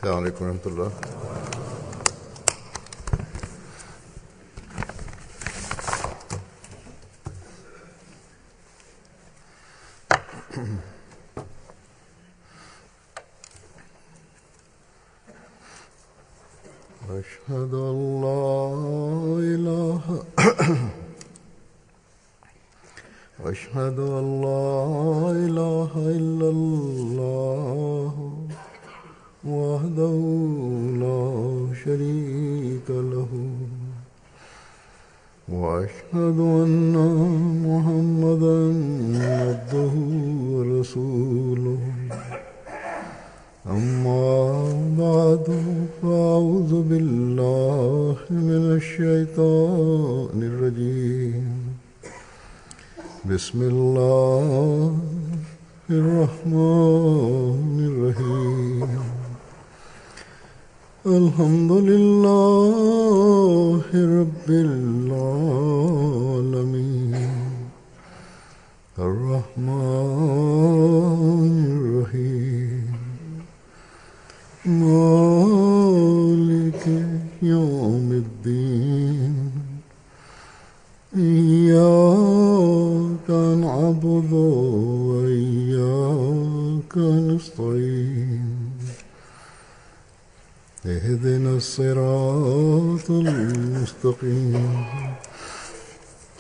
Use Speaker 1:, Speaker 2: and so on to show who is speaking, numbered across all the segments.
Speaker 1: Selamünaleyküm ve rahmetullah. أشهد أن لا إله أشهد أن لا إله إلا الله وحده لا شريك له وأشهد أن محمدا عبده ورسوله أما بعد فأعوذ بالله من الشيطان الرجيم بسم الله الرحمن الرحيم الحمد لله رب العالمين الرحمن الرحيم مالك يوم الدين إياك نعبد وإياك نستعين اهدنا الصراط المستقيم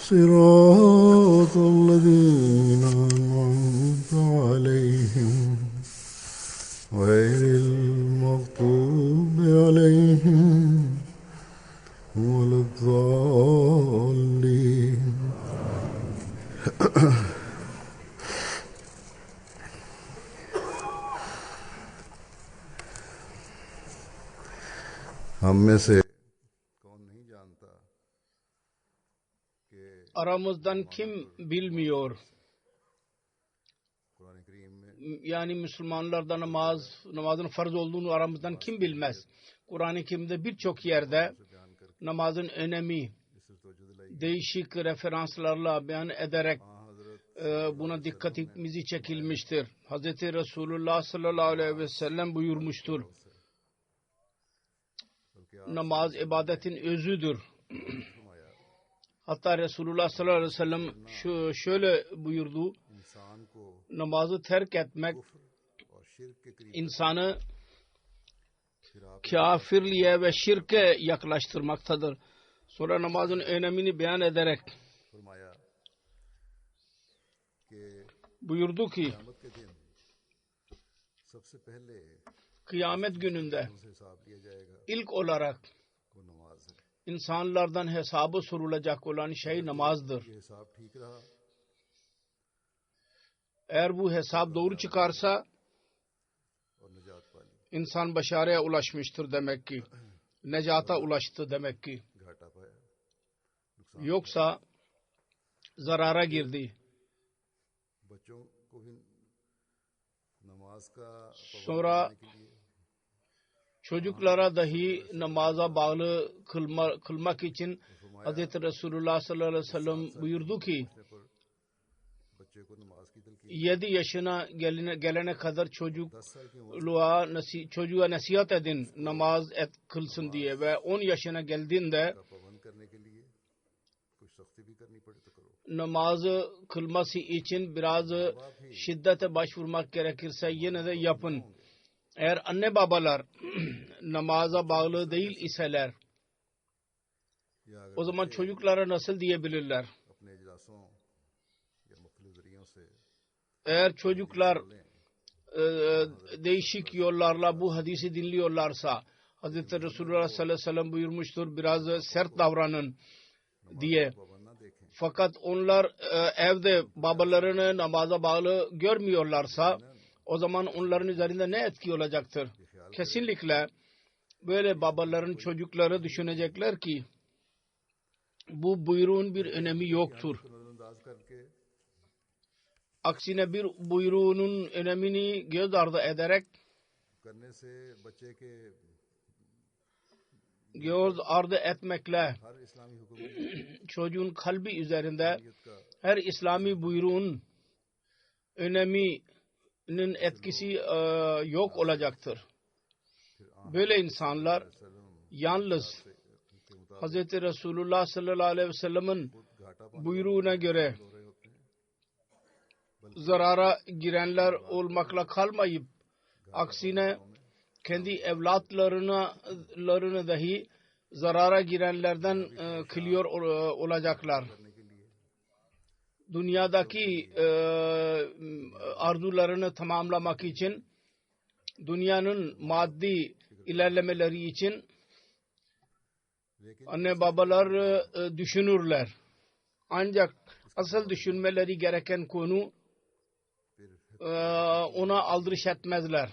Speaker 1: صراط الذين أنعمت عليهم غير المغضوب عليهم ولا الضالين हम में से कौन नहीं जानता कि
Speaker 2: Aramızdan kim bilmiyor?
Speaker 1: कुरान करीम में
Speaker 2: Yani Müslümanlarda namazın farz olduğunu aramızdan kim bilmez? Kur'an-ı Kerim'de birçok yerde
Speaker 1: बयान करके
Speaker 2: namazın önemi
Speaker 1: इस तवज्जो दिलाई
Speaker 2: değişik referanslarla beyan ederek
Speaker 1: हाँ हजरत
Speaker 2: buna dikkatimizi çekilmiştir. Hz. Resulullah sallallahu aleyhi ve sellem buyurmuştur. Namaz ibadetin özüdür.
Speaker 1: फरमाया
Speaker 2: Hatta Resulullah sallallahu aleyhi ve sellem şöyle buyurdu.
Speaker 1: इंसान को
Speaker 2: Namazı terk etmek
Speaker 1: कुफ्र और शिर्क के करीब
Speaker 2: insanı
Speaker 1: फिर आप
Speaker 2: kafirliğe ve şirke yaklaştırmaktadır. Sonra namazın önemini beyan ederek
Speaker 1: फरमाया कि
Speaker 2: buyurdu ki
Speaker 1: क़यामत के दिन सबसे पहले
Speaker 2: kıyamet gününde
Speaker 1: उनसे हिसाब लिया जाएगा
Speaker 2: ilk olarak
Speaker 1: वो नमाज है।
Speaker 2: insanlardan hesabı sorulacak olan şey namazdır.
Speaker 1: ये हिसाब ठीक रहा
Speaker 2: Eğer bu hesap doğru çıkarsa
Speaker 1: और निजात पाली,
Speaker 2: insan başarıya ulaşmıştır demek ki. Necata ulaştı demek ki.
Speaker 1: घाटा पाया, नुकसान।
Speaker 2: Yoksa zarara girdi.
Speaker 1: बच्चों को भी नमाज का पाबंद
Speaker 2: Sonra
Speaker 1: बनाने के लिए
Speaker 2: çocuklara dahi namaza bağlı kılmak için Hz. Resulullah sallallahu aleyhi ve sellem buyurdu ki
Speaker 1: अपने पर बच्चे को नमाज की तलकीन
Speaker 2: 7 yaşına gelene kadar
Speaker 1: 10 साल की उम्र
Speaker 2: çocuğa nasihat edin namaz kılsın diye ve 10 yaşına geldiğinde
Speaker 1: का पाबंद करने के लिए कुछ सख्ती भी करनी पड़े तो करो।
Speaker 2: namazı kılması için biraz şiddete başvurmak gerekirse yine de yapın. Eğer anne babalar namaza bağlı değil iseler
Speaker 1: या अगर
Speaker 2: o zaman çocuklara nasıl diyebilirler?
Speaker 1: अपने इजलासों या मुख्तलिफ जरियों से
Speaker 2: Eğer çocuklar değişik yollarla bu hadisi dinliyorlarsa Hz. Resulullah sallallahu aleyhi ve sellem buyurmuştur biraz sert davranın diye.
Speaker 1: पाबंद ना देखें,
Speaker 2: Fakat onlar evde babalarını namaza bağlı görmüyorlarsa o zaman onların üzerinde ne etki olacaktır? Kesinlikle böyle babaların çocukları düşünecekler ki bu buyruğun bir önemi yoktur.
Speaker 1: तो नजरअंदाज करके
Speaker 2: Aksine bir buyruğunun önemini göz ardı ederek
Speaker 1: करने से बच्चे के
Speaker 2: göz ardı etmekle
Speaker 1: हर इस्लामी हुक्म
Speaker 2: çocuğun kalbi üzerinde
Speaker 1: का
Speaker 2: her İslami buyruğun öneminin etkisi yok olacaktır.
Speaker 1: फिर
Speaker 2: Böyle insanlar yalnız Hz. Resulullah sallallahu aleyhi ve sellem'in buyruğuna göre zarara girenler olmakla kalmayıp aksine kendi evlatlarını dahi zarara girenlerden kılıyor olacaklar. Dünyadaki arzularını tamamlamak için, dünyanın maddi ilerlemeleri için anne babalar düşünürler. Ancak asıl düşünmeleri gereken konu ona aldırış etmezler.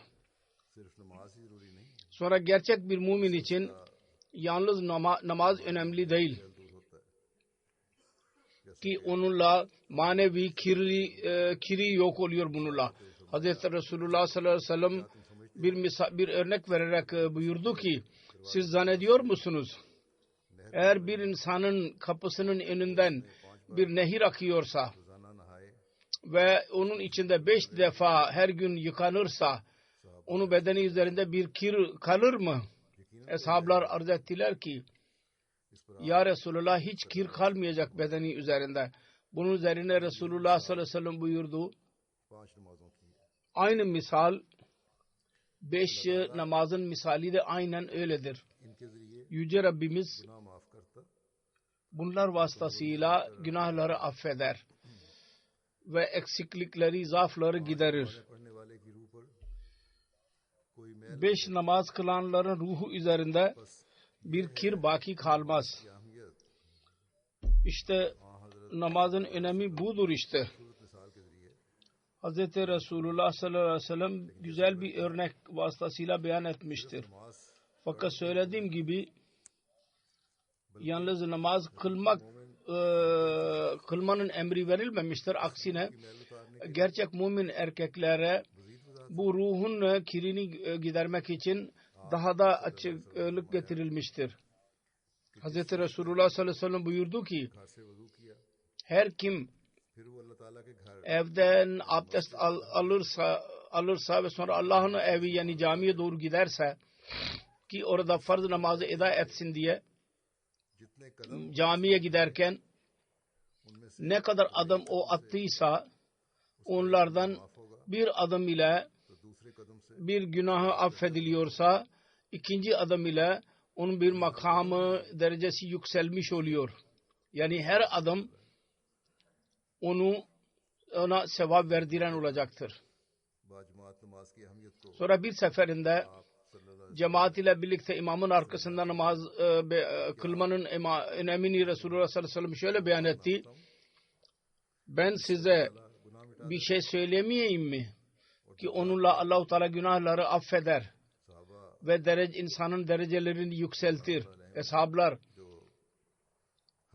Speaker 2: Sonra gerçek bir mümin için yalnız namaz önemli değil. Ki onunla manevi kiri yok oluyor bununla. Hz. Resulullah sallallahu aleyhi ve sellem bir örnek vererek buyurdu ki siz zannediyor musunuz? Eğer bir insanın kapısının önünden bir nehir akıyorsa ve onun içinde 5 defa her gün yıkanırsa onun bedeni üzerinde bir kir kalır mı? Eshablar arz ettiler ki ya Resulullah hiç kir kalmayacak bedeni üzerinde. Bunun üzerine Resulullah sallallahu aleyhi ve sellem buyurdu. Aynı misal 5 namazın misali de aynen öyledir. Yüce Rabbimiz bunlar vasıtasıyla günahları affeder ve eksiklikleri, zaafları giderir. 5 namaz kılanların ruhu üzerinde bir kir baki kalmaz. İşte namazın önemi budur işte. Hz. Resulullah sallallahu aleyhi ve sellem güzel bir örnek vasıtasıyla beyan etmiştir. Fakat söylediğim gibi yalnız namaz kılmanın emri verilmemiştir. Aksine gerçek mümin erkeklere bu ruhun kirini gidermek için daha da açıklık getirilmiştir. Hz. Resulullah sallallahu aleyhi ve sellem buyurdu ki her kim evden abdest alırsa ve sonra Allah'ın evi yani camiye doğru giderse ki orada farz namazı eda etsin diye camiye giderken ne kadar adım o attıysa onlardan bir adım ile bir günahı affediliyorsa ikinci adım ile onun bir makamı derecesi yükselmiş oluyor. Yani her adım ona sevap verdiren olacaktır. Sonra bir seferinde cemaat ile birlikte imamın arkasında namaz kılmanın önemini Resulullah sallallahu aleyhi ve sellem şöyle beyan etti. Ben size bir şey söylemeyeyim mi? Ki onunla Allah-u Teala günahları affeder ve insanın derecelerini yükseltir. Eshablar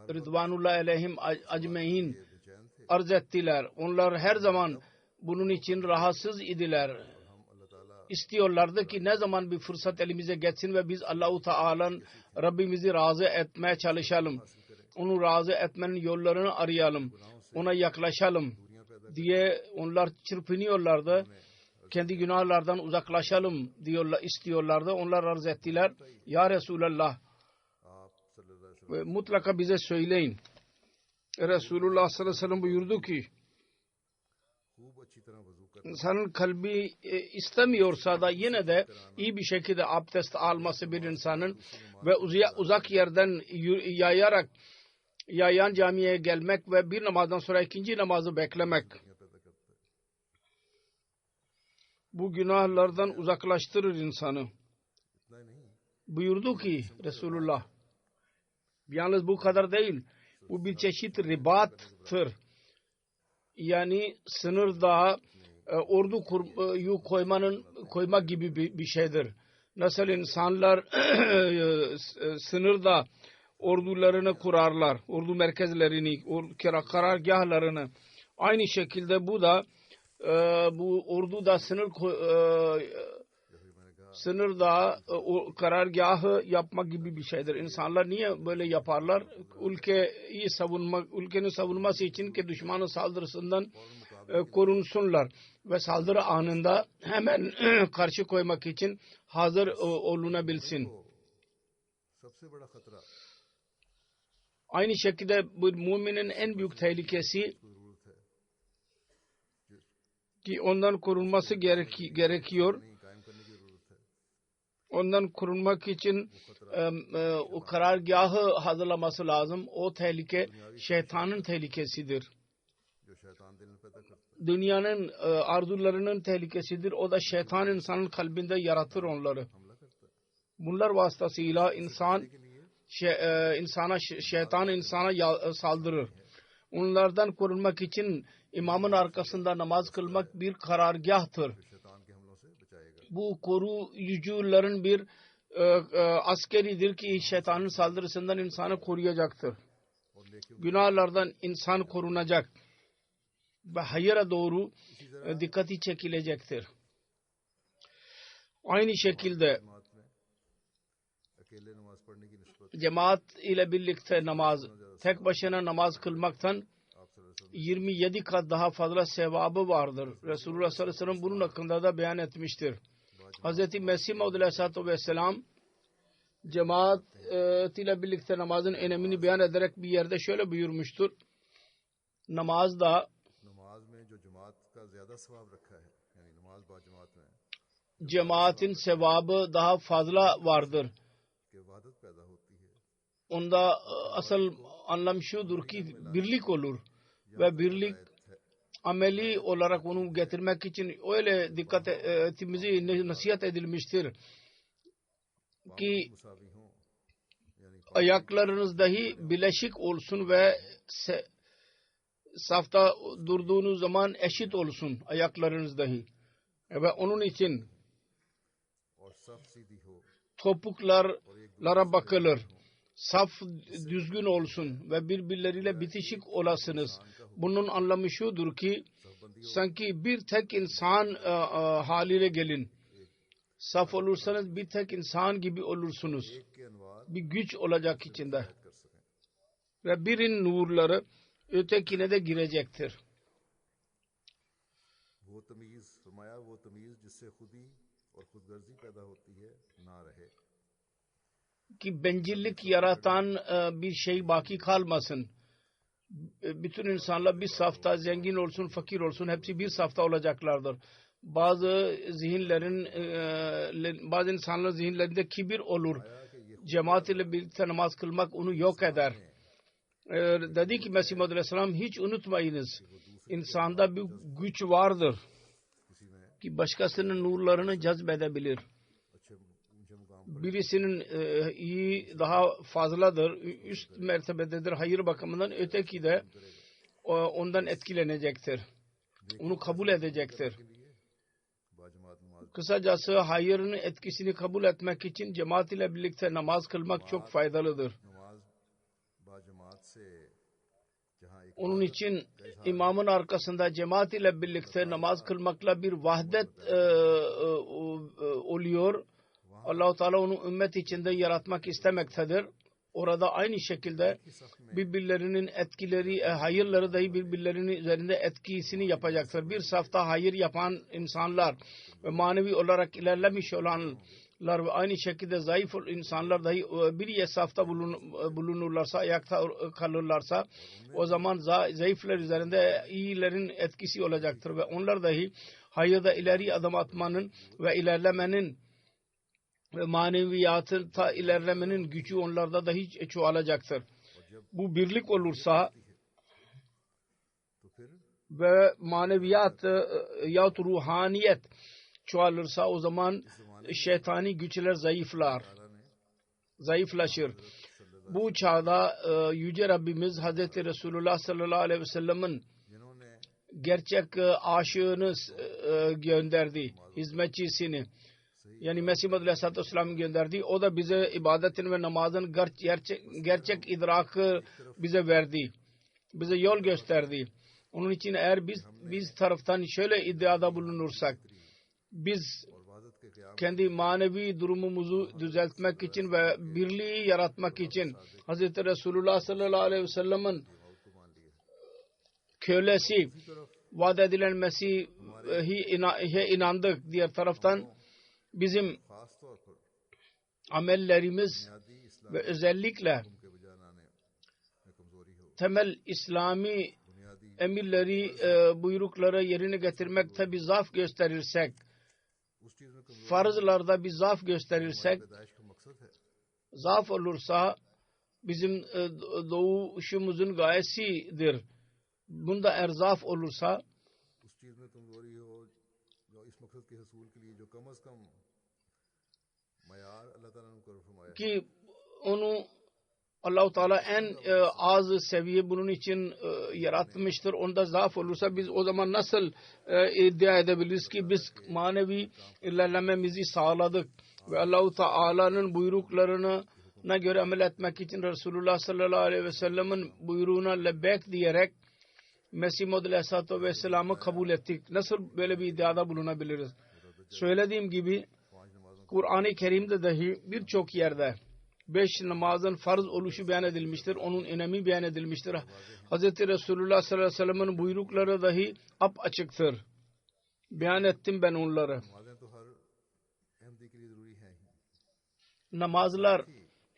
Speaker 2: Rıdvanullah aleyhim acmein arz ettiler. Onlar her zaman bunun için rahatsız idiler. İstiyorlardı ki ne zaman bir fırsat elimize geçsin ve biz Allah-u Teala'nın Rabbimizi razı etmeye çalışalım. Onu razı etmenin yollarını arayalım. Ona yaklaşalım diye onlar çırpınıyorlardı. Kendi günahlardan uzaklaşalım istiyorlardı. Onlar arz ettiler. Ya Resulallah mutlaka bize söyleyin. Resulullah sallallahu aleyhi ve sellem buyurdu ki insanın kalbi istemiyorsa da yine de iyi bir şekilde abdest alması bir insanın ve uzak yerden yayan camiye gelmek ve bir namazdan sonra ikinci namazı beklemek bu günahlardan uzaklaştırır insanı. Buyurdu ki Resulullah yalnız bu kadar değil. Bu bir çeşit ribattır. Yani sınırda ordu koyma gibi bir şeydir. Nasıl insanlar sınırda ordularını kurarlar, ordu merkezlerini, karargahlarını. Aynı şekilde bu da bu orduda sınırda karargahı yapmak gibi bir şeydir. İnsanlar niye böyle yaparlar? Ülkenin savunması için ki düşmanın saldırısından korunsunlar ve saldırı anında hemen karşı koymak için hazır olunabilsin.
Speaker 1: सबसे बड़ा खतरा
Speaker 2: Aynı şekilde bir müminin en büyük tehlikesi
Speaker 1: जरूरत है
Speaker 2: ki ondan korunması gerekiyor.
Speaker 1: नहीं कायम करने की जरूरत है
Speaker 2: Ondan korunmak için o karargahı hazırlaması lazım. O tehlike şeytanın tehlikesidir.
Speaker 1: जो शैतान दिल में पैदा करता है
Speaker 2: Dünyanın arzularının tehlikesidir. O da şeytan insanın kalbinde yaratır onları.
Speaker 1: हमला करता है
Speaker 2: Bunlar vasıtasıyla
Speaker 1: के लिए
Speaker 2: şeytan insana saldırır. Onlardan korunmak için imamın arkasında namaz kılmak bir karargahtır.
Speaker 1: जो शैतान के हमलों से बचाएगा
Speaker 2: Bu koruyucuların bir askeridir ki şeytanın saldırısından insanı koruyacaktır.
Speaker 1: और लेके
Speaker 2: Günahlardan insan korunacak ve hayıra doğru dikkati çekilecektir. Aynı şekilde
Speaker 1: जमात में अकेले नमाज पढ़ने की निस्बत
Speaker 2: cemaat ile birlikte namaz, tek başına namaz kılmaktan
Speaker 1: आप सल्लल्लाहु अलैहि
Speaker 2: 27 kat daha fazla sevabı vardır. Resulullah sallallahu aleyhi ve sellem bunun hakkında da beyan etmiştir. Hz. Mesih Maud aleyhissalatu vesselam cemaat ile birlikte namazın önemini beyan ederek bir yerde şöyle buyurmuştur. Namazda
Speaker 1: नमाज में जो जमात का ज्यादा सवाब रखा है यानी नमाज बा जमात में
Speaker 2: cemaatin sevabı daha fazla vardır.
Speaker 1: कि वहादत पैदा होती है
Speaker 2: Onda asıl anlam şudur ki birlik olur ve birlik ameli olarak onu getirmek için öyle dikkat etmemizi nasihat edilmiştir ki
Speaker 1: मुसावी हों यानी
Speaker 2: ayaklarınız dahi bileşik olsun ve safta durduğunuz zaman eşit olsun ayaklarınız dahi. Ve onun için
Speaker 1: और सफ सीधी हो
Speaker 2: topuklara bakılır. Saf düzgün olsun ve birbirleriyle bitişik olasınız. Bunun anlamı şudur ki sanki bir tek insan haline gelin. Saf olursanız bir tek insan gibi olursunuz.
Speaker 1: एक के अनवार
Speaker 2: Bir güç olacak içinde.
Speaker 1: कर सकें
Speaker 2: Ve birinin nurları ötekine de girecektir.
Speaker 1: वो तमीज फरमाया वो तमीज जिससे खुदी और खुदगर्जी पैदा होती है ना रहे
Speaker 2: Ki bencillik yaratan bir şey baki kalmasın. Bütün insanlar bir safta, zengin olsun, fakir olsun, hepsi bir safta olacaklardır. Bazı insanların zihinlerinde kibir olur. Cemaat ile birlikte namaz kılmak onu yok eder. Dedi ki Mesih Muhammed Aleyhisselam hiç unutmayınız. İnsanda bir güç vardır ki başkasının nurlarını cezbedebilir.
Speaker 1: अच्छे ऊंचे मुकाम
Speaker 2: Birisinin iyi daha fazladır, üst mertebededir hayır bakımından, öteki de ondan etkilenecektir. Onu kabul edecektir.
Speaker 1: के लिए बाजमात नमाज
Speaker 2: Kısacası hayırın etkisini kabul etmek için cemaat ile birlikte namaz kılmak çok faydalıdır.
Speaker 1: नमाज बाजमात से जहाँ एक
Speaker 2: Onun için imamın arkasında cemaat ile birlikte namaz kılmakla bir vahdet oluyor. Allah-u Teala onu ümmet içinde yaratmak istemektedir. Orada aynı şekilde birbirlerinin etkileri, hayırları dahi birbirlerinin üzerinde etkisini yapacaktır. Bir safta hayır yapan insanlar ve manevi olarak ilerlemiş olanlar ve aynı şekilde zayıf insanlar dahi bir safta bulunurlarsa, ayakta kalırlarsa o zaman zayıflar üzerinde iyilerin etkisi olacaktır ve onlar dahi hayırda ileri adım atmanın ve ilerlemenin ve maneviyatı ilerlemenin gücü onlarda da hiç çoğalacaktır. Bu birlik olursa
Speaker 1: तो फिर
Speaker 2: ve maneviyat yahut ruhaniyet çoğalırsa o zaman şeytani güçler zayıflaşır. Bu çağda Yüce Rabbimiz Hazreti Resulullah sallallahu aleyhi ve sellem'in
Speaker 1: जिन्होंने
Speaker 2: gerçek aşığını gönderdi, hizmetçisini. Yani Mesih Muhammed Aleyhisselatü Vesselam'ı gönderdi. O da bize ibadetin ve namazın gerçek idrakı bize verdi. Bize yol gösterdi. Onun için eğer biz taraftan şöyle iddiada bulunursak, biz
Speaker 1: और वहादत के क़याम
Speaker 2: kendi manevi durumumuzu düzeltmek için ve birliği yaratmak için Hz. Resulullah sallallahu aleyhi ve sellem'in
Speaker 1: को मान लिया
Speaker 2: kölesi vaat edilen Mesih'e inandık. Diğer taraftan bizim
Speaker 1: खास तौर पर
Speaker 2: amellerimiz
Speaker 1: बुनियादी इस्लाम
Speaker 2: ve özellikle
Speaker 1: हुक्म के बजा लाने में कमजोरी हो,
Speaker 2: temel İslami
Speaker 1: बुनियादी
Speaker 2: emirleri, buyrukları yerine getirmekte bir zaaf gösterirsek,
Speaker 1: उस चीज में कमजोरी
Speaker 2: farzlarda bir zaaf gösterirsek,
Speaker 1: पैदाइश का मकसद है,
Speaker 2: zaaf olursa bizim doğuşumuzun gayesidir. Bunda eğer zaaf olursa
Speaker 1: उस चीज में कमजोरी हो जो इस मकसद के हसूल के लिए जो कम अज कम मयार अल्लाह ताला ने मुकर्रर फरमाया है,
Speaker 2: ki onu Allah-u Teala en az seviye bunun için yaratmıştır. Onda zaaf olursa biz o zaman nasıl iddia edebiliriz ki biz manevi ilerlememizi sağladık ve Allah-u Teala'nın buyruklarına göre amel etmek için Resulullah sallallahu aleyhi ve sellem'in buyruğuna lebbek diyerek Mesih Maud aleyhissalatu vesselam'ı kabul ettik. Nasıl böyle bir iddiada bulunabiliriz? Söylediğim gibi Kur'an-ı Kerim'de dahi birçok yerde 5 namazın farz oluşu beyan edilmiştir. Onun önemi beyan edilmiştir. Hz. Resulullah sallallahu aleyhi ve sellem'in buyrukları dahi açıktır. Beyan ettim ben onları.
Speaker 1: नमाजें तो हर अहमदी के लिए जरूरी हैं ही,
Speaker 2: Namazlar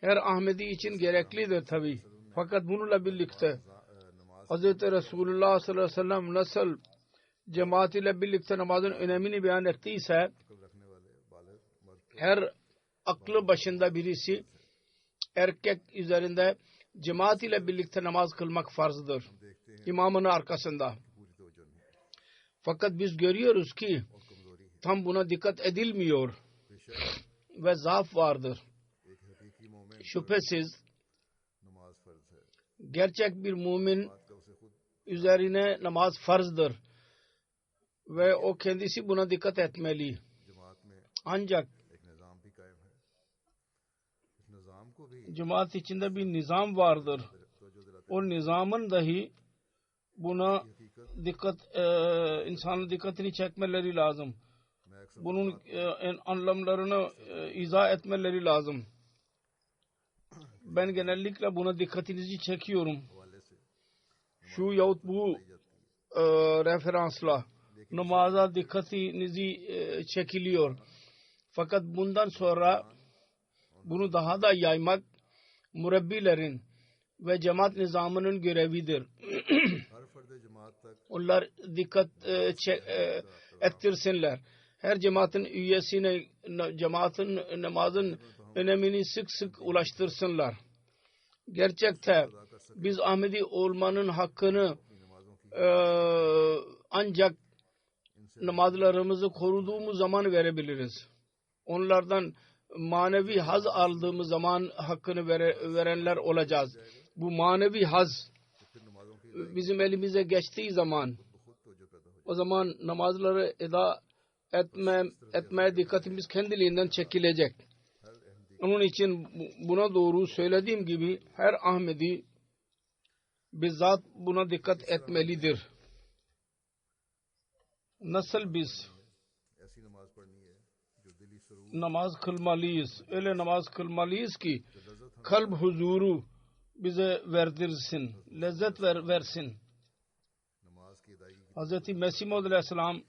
Speaker 2: her Ahmedi için gereklidir tabi. Fakat bununla birlikte Hz. Resulullah sallallahu aleyhi ve sellem nasıl cemaat ile birlikte namazın önemini beyan ettiyse
Speaker 1: अकल रखने वाले बालिग मर्द
Speaker 2: her aklı başında birisi erkek üzerinde cemaat ile birlikte namaz kılmak farzdır.
Speaker 1: देखते हैं
Speaker 2: İmamın arkasında.
Speaker 1: पूरी तवज्जो नहीं है
Speaker 2: Fakat biz görüyoruz ki
Speaker 1: और कमजोरी है।
Speaker 2: tam buna dikkat edilmiyor
Speaker 1: बेशक
Speaker 2: ve zaaf vardır.
Speaker 1: एक हकीकी मोमिन
Speaker 2: Şüphesiz
Speaker 1: नमाज फर्ज है,
Speaker 2: gerçek bir mümin
Speaker 1: बात का उसे खुद
Speaker 2: üzerine namaz farzdır ve o kendisi buna dikkat etmeli.
Speaker 1: जमात में
Speaker 2: Ancak
Speaker 1: एक निज़ाम भी कायम है, इस निज़ाम को भी
Speaker 2: cemaat içinde bir nizam vardır.
Speaker 1: तवज्जो दिलाते
Speaker 2: O nizamın dahi buna
Speaker 1: हकीकत
Speaker 2: dikkat insanın dikkatini çekmeleri lazım.
Speaker 1: मैं अक्सर
Speaker 2: Bunun anlamlarını izah etmeleri lazım. Ben genellikle buna dikkatinizi çekiyorum.
Speaker 1: हवाले से
Speaker 2: Şu yahut bu referansla namaza dikkatinizi çekiliyor. Fakat bundan sonra bunu daha da yaymak mürebbilerin ve cemaat nizamının görevidir.
Speaker 1: हर फर्द जमात तक
Speaker 2: Onlar dikkat ettirsinler. Her cemaatin üyesine cemaatin namazın önemini sık sık ulaştırsınlar. Gerçekte biz Ahmedi olmanın hakkını ancak namazlarımızı koruduğumuz zaman verebiliriz. Onlardan manevi haz aldığımız zaman hakkını verenler olacağız. Bu manevi haz
Speaker 1: फिर नमाजों की
Speaker 2: bizim elimize geçtiği zaman
Speaker 1: खुद तवज्जो पैदा हो
Speaker 2: o zaman namazları eda etmeye dikkatimiz kendiliğinden çekilecek.
Speaker 1: हर Ahmadi
Speaker 2: Onun için buna doğru söylediğim gibi her Ahmedi bizzat buna dikkat etmelidir. Nasıl biz
Speaker 1: ऐसी नमाज पढ़नी है जो दिली सरूर
Speaker 2: namaz kılmalıyız? Öyle namaz kılmalıyız ki
Speaker 1: जो लज्जत हम
Speaker 2: kalp huzuru bize verdirsin, lezzet versin.
Speaker 1: नमाज की अदायगी
Speaker 2: Hz. Mesih Maud aleyhisselam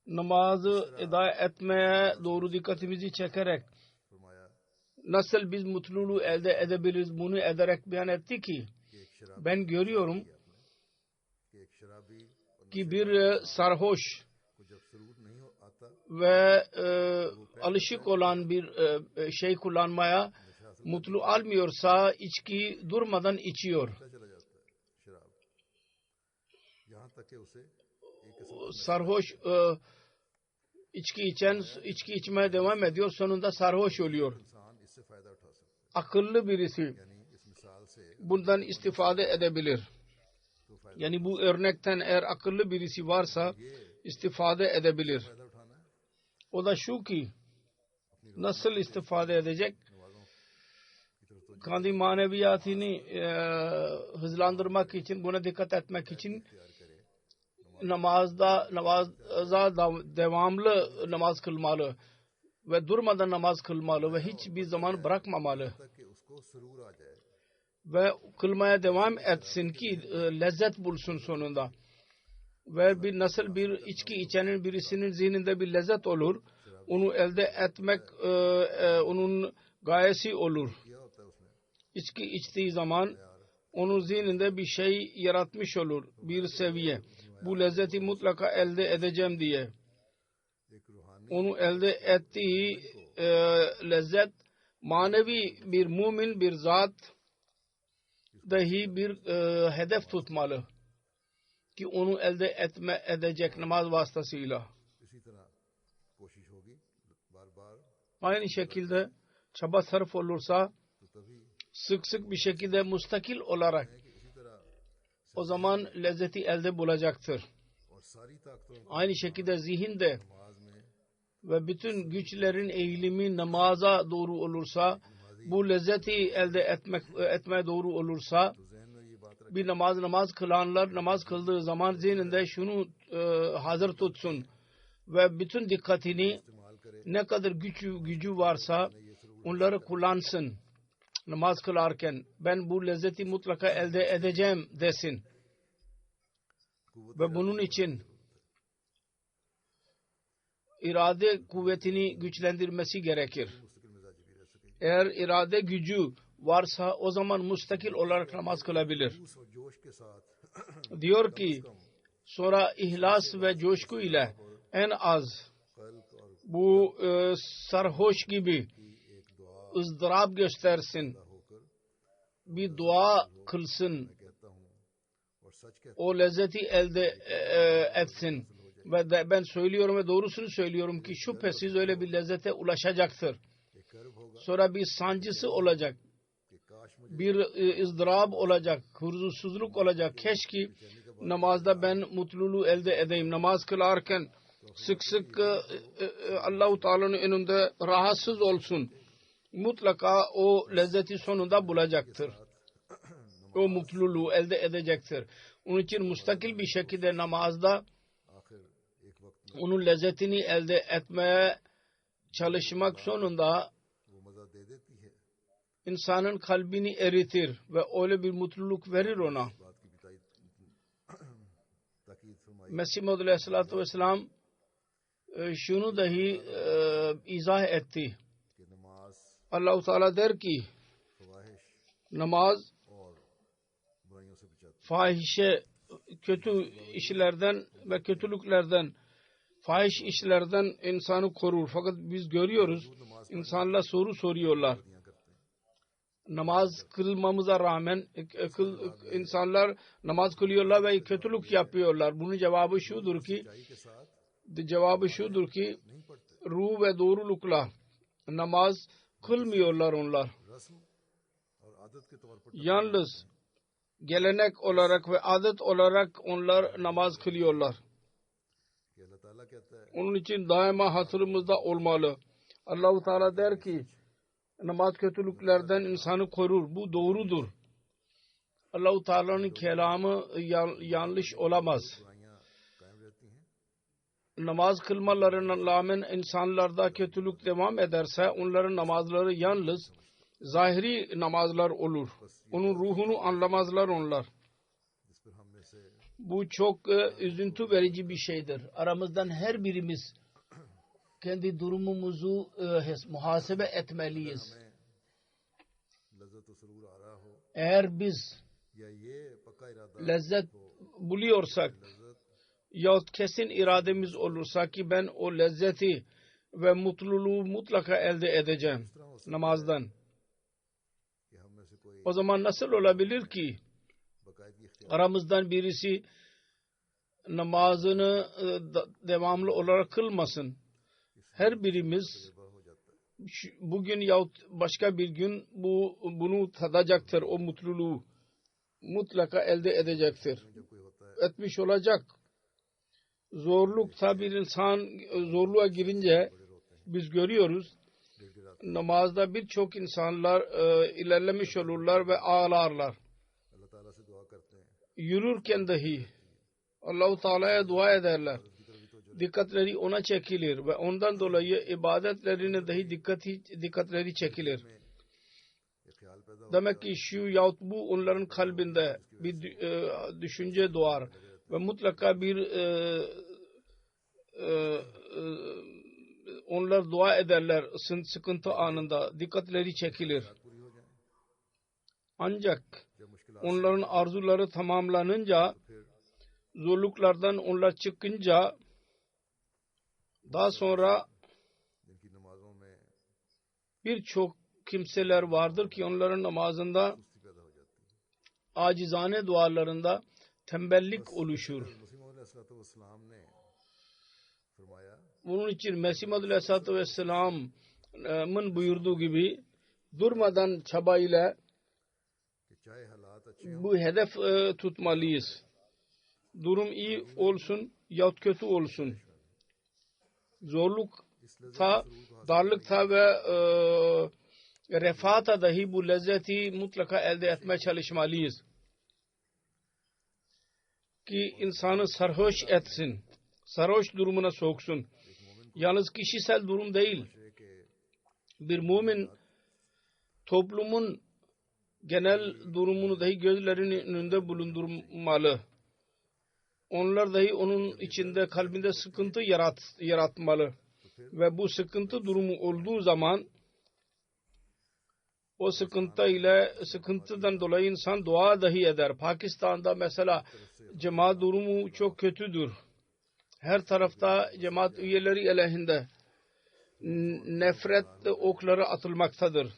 Speaker 2: namazı eda etmeye doğru dikkatimizi çekerek
Speaker 1: फरमाया
Speaker 2: nasıl biz mutluluğu elde edebiliriz bunu ederek beyan etti ki
Speaker 1: कि एक शराब
Speaker 2: ben görüyorum
Speaker 1: कि एक शराबी और
Speaker 2: ki bir sarhoş
Speaker 1: को जब सरूर नहीं आता
Speaker 2: ve alışık olan bir şey kullanmaya mutlu almıyorsa içki durmadan içiyor.
Speaker 1: चला जाता है शराब, यहाँ तक कि उसे एक किस्म
Speaker 2: Sarhoş içki içmeye devam ediyor. Sonunda sarhoş oluyor.
Speaker 1: इंसान इससे फायदा उठा सकता
Speaker 2: Akıllı birisi
Speaker 1: है। यानी इस मिसाल से
Speaker 2: bundan istifade edebilir.
Speaker 1: तो फायदा
Speaker 2: Yani bu örnekten eğer akıllı birisi varsa istifade edebilir.
Speaker 1: फायदा उठाना है
Speaker 2: O da şu ki nasıl istifade edecek?
Speaker 1: नमाजों की तरफ तो
Speaker 2: Kendi maneviyatını hızlandırmak için, buna dikkat etmek için
Speaker 1: तैयार करे,
Speaker 2: namaza devamlı namaz kılmalı ve durmadan namaz kılmalı ve hiçbir zaman bırakmamalı
Speaker 1: ताकि उसको सरूर आ जाए।
Speaker 2: ve kılmaya devam etsin ki lezzet bulsun sonunda. ve bir nasıl bir içki içenin birisinin zihninde bir lezzet olur, onu elde etmek onun gayesi olur.
Speaker 1: किया होता है उसने
Speaker 2: İçki içtiği zaman onun zihninde bir şey yaratmış olur, bir seviye. Bu lezzeti mutlaka elde edeceğim diye.
Speaker 1: एक रूहानी
Speaker 2: Onu elde ettiği lezzet manevi bir mümin bir zat dahi bir hedef tutmalı ki onu elde edecek namaz vasıtasıyla.
Speaker 1: इसी तरह कोशिश होगी बार बार
Speaker 2: Aynı şekilde çaba sarf olursa
Speaker 1: तो तभी
Speaker 2: sık sık bir şekilde müstakil olarak
Speaker 1: है कि इसी तरह
Speaker 2: o zaman lezzeti elde bulacaktır.
Speaker 1: और सारी ताकतों को
Speaker 2: Aynı şekilde zihinde
Speaker 1: नमाज में
Speaker 2: ve bütün güçlerin eğilimi namaza doğru olursa, bu lezzeti elde etmeye doğru olursa,
Speaker 1: तो जहन में ये बात
Speaker 2: bir namaz kılanlar namaz kıldığı zaman zihninde şunu hazır tutsun ve bütün dikkatini
Speaker 1: इस्तेमाल करे
Speaker 2: ne kadar gücü varsa onları kullansın. Namaz kılarken ben bu lezzeti mutlaka elde edeceğim desin. Ve bunun için irade kuvvetini güçlendirmesi gerekir.
Speaker 1: मुस्तकिल मिजाजी भी रह सकेगी
Speaker 2: Eğer irade gücü varsa o zaman müstakil olarak namaz kılabilir.
Speaker 1: जोश और जोश के साथ
Speaker 2: Diyor ki sonra ihlas ve coşku ile en az
Speaker 1: कल्ब और
Speaker 2: bu sarhoş gibi
Speaker 1: की एक दुआ
Speaker 2: ızdırap göstersin.
Speaker 1: होकर
Speaker 2: Bir dua kılsın.
Speaker 1: मैं कहता हूँ और सच कहता
Speaker 2: O lezzeti elde etsin. Ve ben söylüyorum ve doğrusunu söylüyorum ki şüphesiz öyle bir lezzete ulaşacaktır.
Speaker 1: एक कर्ब होगा
Speaker 2: Sonra bir sancısı olacak.
Speaker 1: कि काश मुझे
Speaker 2: Bir ızdırap olacak. Huzursuzluk olacak. Keşke namazda ben mutluluğu elde edeyim. Namaz kılarken sık sık Allah-u Teala'nın önünde rahatsız olsun. Mutlaka o lezzeti sonunda bulacaktır. O mutluluğu elde edecektir. Onun için müstakil bir şekilde namazda
Speaker 1: आखिर एक वक्त में
Speaker 2: onun lezzetini elde etmeye çalışmak sonunda
Speaker 1: वो मजा दे देती है
Speaker 2: insanın kalbini eritir ve öyle bir mutluluk verir ona.
Speaker 1: बात की भी ताकीद फरमाई
Speaker 2: Mesih Maud Aleyhisselatü Vesselam şunu dahi izah etti.
Speaker 1: कि नमाज
Speaker 2: Allah-u Teala der ki
Speaker 1: फवाहिश
Speaker 2: namaz
Speaker 1: और बुराइयों से बचाती
Speaker 2: fahişe, kötü işlerden ve kötülüklerden, fahiş işlerden insanı korur. Fakat biz görüyoruz, insanlar soru soruyorlar.
Speaker 1: दियां करते हैं
Speaker 2: Namaz kılmamıza rağmen insanlar namaz kılıyorlar ve kötülük yapıyorlar. Bunun cevabı şudur ki,
Speaker 1: सच्चाई के साथ नहीं पढ़ते
Speaker 2: ruh ve doğrulukla namaz kılmıyorlar onlar.
Speaker 1: रस्म और आदत के तौर पर
Speaker 2: Yalnız gelenek olarak ve adet olarak onlar namaz kılıyorlar.
Speaker 1: कि अल्लाह ताला कहता है
Speaker 2: Onun için daima hatırımızda olmalı. Allah-u Teala der ki namaz kötülüklerden insanı korur. Bu doğrudur. Allah-u Teala'nın kelamı yanlış olamaz.
Speaker 1: बुराइयां कायम रहती हैं
Speaker 2: Namaz kılmalarına rağmen insanlarda kötülük devam ederse onların namazları yalnız zahiri namazlar olur. Onun ruhunu anlamazlar onlar.
Speaker 1: जिस पर हम में से
Speaker 2: Bu çok üzüntü verici bir şeydir. Aramızdan her birimiz kendi durumumuzu muhasebe etmeliyiz.
Speaker 1: हमें लज्जत व सुरूर आ रहा हो
Speaker 2: Eğer biz
Speaker 1: या ये पक्का इरादा
Speaker 2: lezzet buluyorsak
Speaker 1: लज्जत
Speaker 2: yahut kesin irademiz olursa ki ben o lezzeti ve mutluluğu mutlaka elde edeceğim namazdan.
Speaker 1: कि हम में से कोई
Speaker 2: O zaman nasıl olabilir ki
Speaker 1: बाकायदगी इख्तियार
Speaker 2: aramızdan birisi namazını devamlı olarak kılmasın? Her birimiz
Speaker 1: हो जाता है
Speaker 2: bugün yahut başka bir gün bunu tadacaktır. O mutluluğu mutlaka elde edecektir.
Speaker 1: जब कोई होता है
Speaker 2: Etmiş olacak. Zorlukta bir insan zorluğa girince biz görüyoruz
Speaker 1: गिड़गिड़ाता
Speaker 2: namazda birçok insanlar ilerlemiş olurlar ve ağlarlar.
Speaker 1: अल्लाह ताला से दुआ करते हैं
Speaker 2: Yürürken dahi Allah-u Teala'ya dua ederler.
Speaker 1: की तरफ भी तो
Speaker 2: Dikkatleri ona çekilir ve ondan dolayı ibadetlerine dahi dikkatleri çekilir.
Speaker 1: ये ख्याल पैदा हो
Speaker 2: Demek ki şu yahut bu onların kalbinde bir düşünce doğar ve mutlaka bir onlar dua ederler sıkıntı anında, dikkatleri çekilir.
Speaker 1: पूरी हो जाए,
Speaker 2: Ancak
Speaker 1: जब मुश्किल
Speaker 2: onların arzuları tamamlanınca, zorluklardan onlar çıkınca, daha sonra
Speaker 1: जिनकी नमाजों में
Speaker 2: birçok kimseler vardır ki onların namazında,
Speaker 1: सुस्ती पैदा हो जाती है।
Speaker 2: acizane dualarında tembellik oluşur.
Speaker 1: मसीह मौद अलैहिस्सलाम ने फरमाया
Speaker 2: Bunun için Mesih Maud Aleyhisselatü Vesselam'ın buyurduğu gibi durmadan çabayla
Speaker 1: कि चाहे हालात अच्छे
Speaker 2: bu hedef tutmalıyız. Durum iyi olsun yahut kötü olsun. Zorlukta, darlıkta ve refahata dahi bu lezzeti mutlaka elde etmeye çalışmalıyız. Ki insanı sarhoş etsin. Sarhoş durumuna soksun. Yalnız kişisel durum değil. Bir mümin toplumun genel durumunu dahi gözlerinin önünde bulundurmalı. Onlar dahi onun içinde, kalbinde sıkıntı yaratmalı. Ve bu sıkıntı durumu olduğu zaman o sıkıntıdan dolayı insan dua dahi eder. Pakistan'da mesela cemaat durumu çok kötüdür. Her tarafta cemaat üyeleri aleyhinde nefret okları atılmaktadır.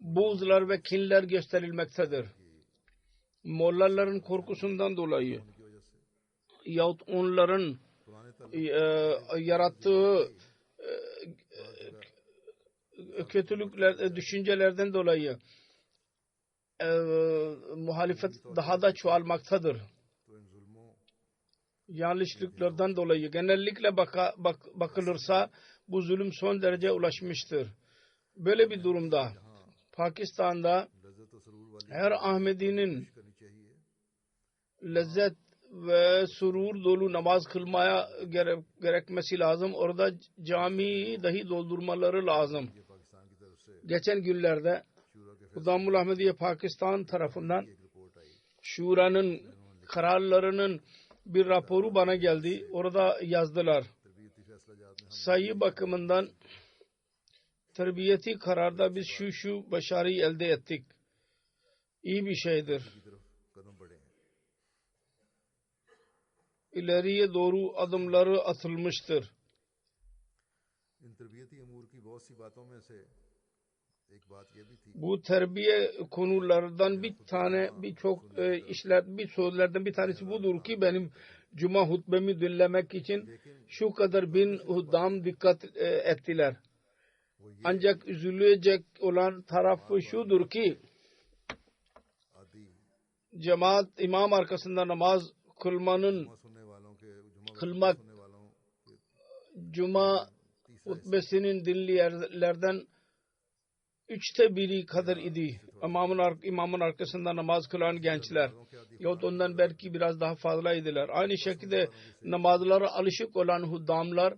Speaker 2: Buğzlar ve kinler gösterilmektedir. Mollaların korkusundan dolayı yahut onların yarattığı kötülükler, düşüncelerden dolayı muhalefet daha da çoğalmaktadır. Yanlışlıklardan dolayı genellikle bakılırsa bu zulüm son derece ulaşmıştır. Böyle bir durumda Pakistan'da her Ahmedi'nin lezzet ve surur dolu namaz kılmaya gerekmesi lazım. Orada camiyi dahi doldurmaları lazım. Geçen günlerde Hudamul Ahmediye Pakistan tarafından Şura'nın kararlarının bir raporu bana geldi. Orada yazdılar. Sayı bakımından terbiyeti kararda biz şu başarıyı elde ettik. İyi bir şeydir. İleriye doğru adımları atılmıştır. Bu terbiye konulardan birçoklerden bir tanesi budur ki benim cuma hutbemi dinlemek için şu kadar bin huddam dikkat ettiler. Ancak üzülecek olan tarafı şudur ki cemaat imam arkasında namaz kılmak cuma hutbesinin dinleyenlerden 1/3 kadar idi. İmamın arkasında namaz kılan gençler. Yahut ondan belki biraz daha fazlaydılar. Aynı şekilde namazlara alışık olan huddamlar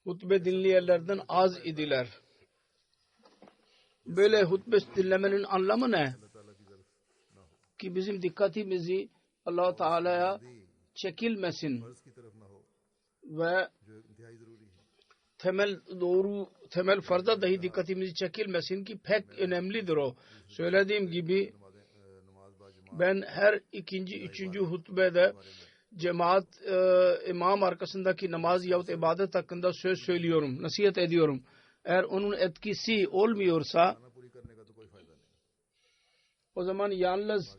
Speaker 2: hutbe dinleyenlerden az idiler. Böyle hutbe dinlemenin anlamı ne? Ki bizim dikkatimizi Allah-u Teala'ya çekilmesin ve temel farza dahi dikkatimizi çekilmesin ki pek önemlidir o. Söylediğim gibi ben her ikinci, üçüncü hutbede cemaat imam arkasındaki namaz yahut ibadet hakkında söz söylüyorum, nasihat ediyorum. Eğer onun etkisi olmuyorsa o zaman yalnız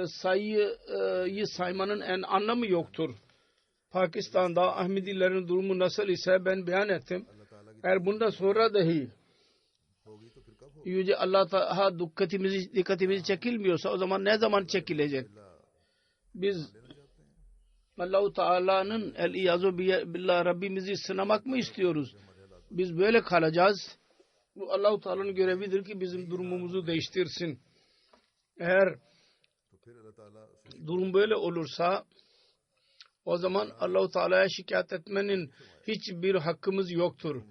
Speaker 2: sayıyı saymanın en anlamı yoktur. Pakistan'da Ahmedilerin durumu nasıl ise ben beyan ettim. Eğer bundan sonra dahi Yüce Allah Teala dikkatimizi çekilmiyorsa o zaman ne zaman çekilecek? Biz Allah-u Teala'nın el-iyazu billah Rabbimizi sınamak mı istiyoruz? Biz böyle kalacağız. Bu Allah-u Teala'nın görevidir ki bizim durumumuzu değiştirsin. Eğer durum böyle olursa o zaman Allah-u Teala'ya şikayet etmenin hiçbir hakkımız yoktur.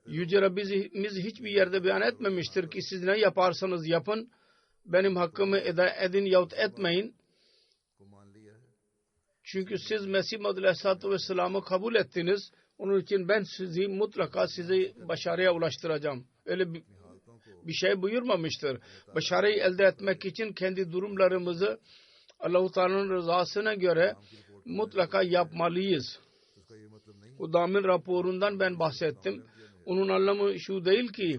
Speaker 2: Yüce Rabbimiz hiçbir yerde beyan etmemiştir ki siz ne yaparsanız yapın, benim hakkımı edin yahut etmeyin. Çünkü siz Mesih Muhammed Aleyhisselatü Vesselam'ı kabul ettiniz. Onun için ben mutlaka sizi başarıya ulaştıracağım. Öyle bir şey buyurmamıştır. Başarıyı elde etmek için kendi durumlarımızı Allah-u Teala'nın rızasına göre mutlaka yapmalıyız. Hudam'ın raporundan ben bahsettim. Onun anlamı şu değil ki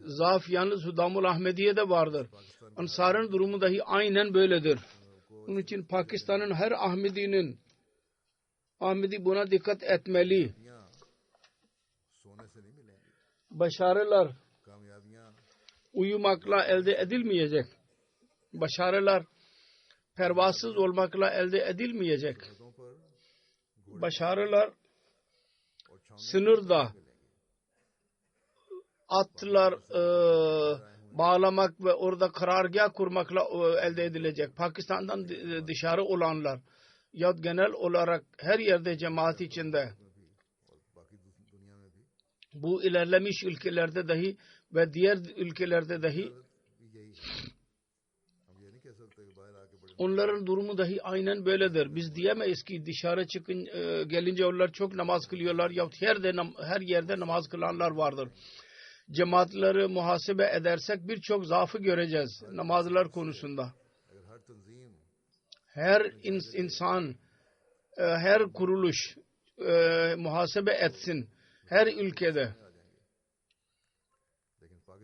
Speaker 2: zaaf yalnız Hudamul Ahmediye'de vardır. Ansar'ın durumu dahi aynen böyledir. Onun için Pakistan'ın her Ahmedi buna dikkat etmeli. Başarılar uyumakla elde edilmeyecek. Başarılar pervasız olmakla elde edilmeyecek. Başarılar sınırda atlar bağlamak ve orada karargah kurmakla elde edilecek. Pakistan'dan dışarı olanlar yahut genel olarak her yerde cemaat içinde bu ilerlemiş ülkelerde dahi ve diğer ülkelerde dahi onların durumu dahi aynen böyledir. Biz diyemeyiz ki dışarı gelince onlar çok namaz kılıyorlar yahut her yerde namaz kılanlar vardır. Cemaatleri muhasebe edersek birçok zaafı göreceğiz namazlar konusunda. Her insan, her kuruluş muhasebe etsin her ülkede.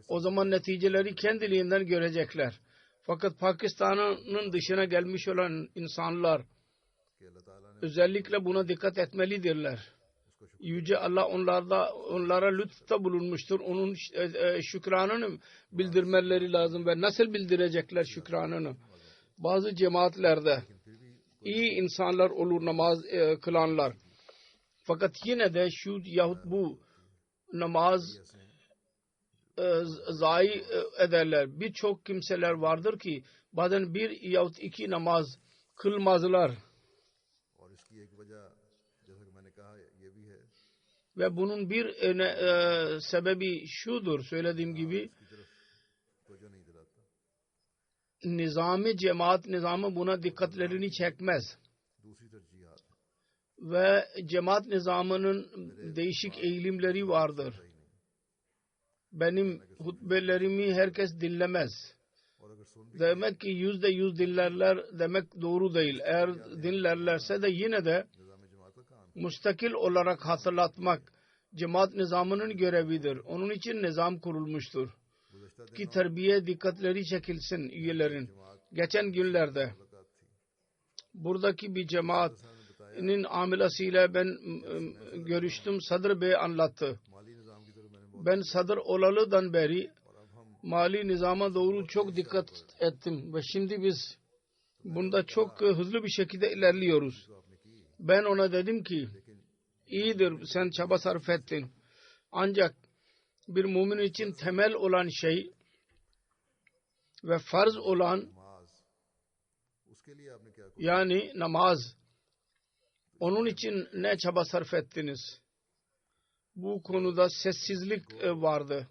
Speaker 2: O zaman neticeleri kendiliğinden görecekler. Fakat Pakistan'ın dışına gelmiş olan insanlar özellikle buna dikkat etmelidirler. Yüce Allah onlara lütufta bulunmuştur. Onun şükranını bildirmeleri lazım ve nasıl bildirecekler şükranını? Bazı cemaatlerde iyi insanlar olur namaz kılanlar. Fakat yine de şu yahut bu namaz zayi ederler. Birçok kimseler vardır ki bazen bir yahut iki namaz kılmazlar. Ve bunun bir sebebi şudur, söylediğim gibi nizami cemaat nizamı buna dikkatlerini çekmez. Ve cemaat nizamının değişik eğilimleri vardır. Benim hutbelerimi herkes dinlemez. Demek ki %100 dinlerler demek doğru değil. Eğer dinlerlerse de yine de müstakil olarak hatırlatmak cemaat nizamının görevidir. Onun için nizam kurulmuştur. Ki terbiye dikkatleri çekilsin üyelerin. Geçen günlerde buradaki bir cemaatin amilasıyla ben görüştüm. Sadr Bey anlattı. Ben sadr olalıdan beri mali nizama doğru çok dikkat ettim ve şimdi biz bunda çok hızlı bir şekilde ilerliyoruz. Ben ona dedim ki iyidir sen çaba sarf ettin. Ancak bir mümin için temel olan şey ve farz olan yani namaz. Onun için ne çaba sarf ettiniz? Bu konuda sessizlik vardı.